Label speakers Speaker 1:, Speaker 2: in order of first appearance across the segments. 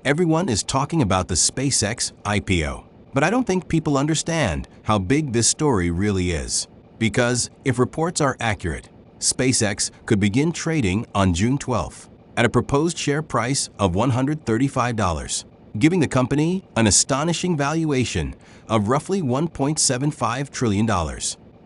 Speaker 1: Everyone is talking about the SpaceX IPO, but I don't think people understand how big this story really is. Because if reports are accurate, SpaceX could begin trading on June 12th at a proposed share price of $135, giving the company an astonishing valuation of roughly $1.75 trillion.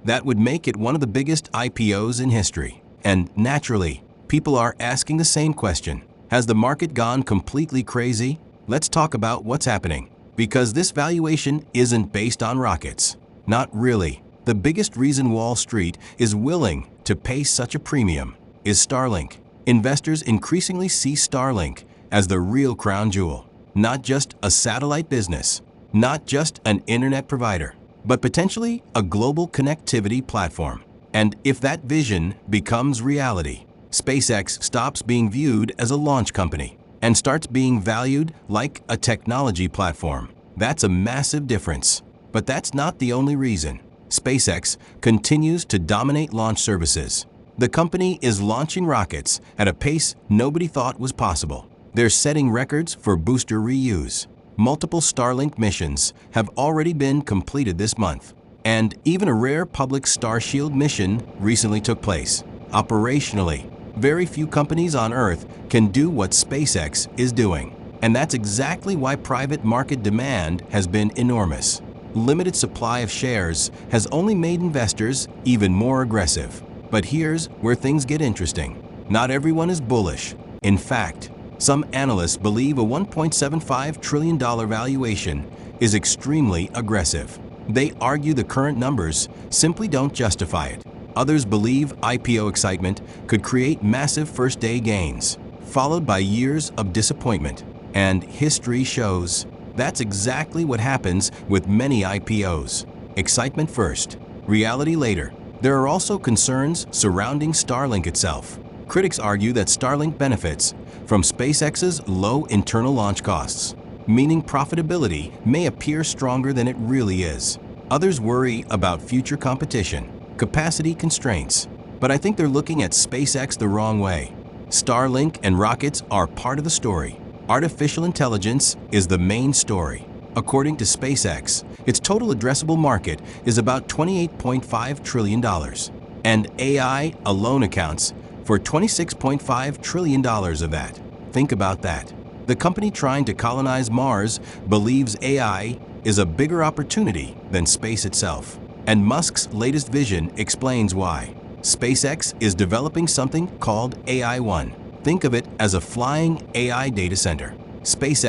Speaker 1: That would make it one of the biggest IPOs in history. And naturally, people are asking the same question. Has the market gone completely crazy? Let's talk about what's happening. Because this valuation isn't based on rockets. Not really. The biggest reason Wall Street is willing to pay such a premium is Starlink. Investors increasingly see Starlink as the real crown jewel. Not just a satellite business, not just an internet provider, but potentially a global connectivity platform. And if that vision becomes reality, SpaceX stops being viewed as a launch company and starts being valued like a technology platform. That's a massive difference. But that's not the only reason. SpaceX continues to dominate launch services. The company is launching rockets at a pace nobody thought was possible. They're setting records for booster reuse. Multiple Starlink missions have already been completed this month. And even a rare public Starshield mission recently took place. Operationally, very few companies on Earth can do what SpaceX is doing. And that's exactly why private market demand has been enormous. Limited supply of shares has only made investors even more aggressive. But here's where things get interesting. Not everyone is bullish. In fact, some analysts believe a $1.75 trillion valuation is extremely aggressive. They argue the current numbers simply don't justify it. Others believe IPO excitement could create massive first-day gains, followed by years of disappointment. And history shows that's exactly what happens with many IPOs. Excitement first, reality later. There are also concerns surrounding Starlink itself. Critics argue that Starlink benefits from SpaceX's low internal launch costs, meaning profitability may appear stronger than it really is. Others worry about future competition, capacity constraints, but I think they're looking at SpaceX the wrong way. Starlink and rockets are part of the story. Artificial intelligence is the main story. According to SpaceX, its total addressable market is about $28.5 trillion, and AI alone accounts for $26.5 trillion of that. Think about that. The company trying to colonize Mars believes AI is a bigger opportunity than space itself. And Musk's latest vision explains why. SpaceX is developing something called AI-1. Think of it as a flying AI data center. SpaceX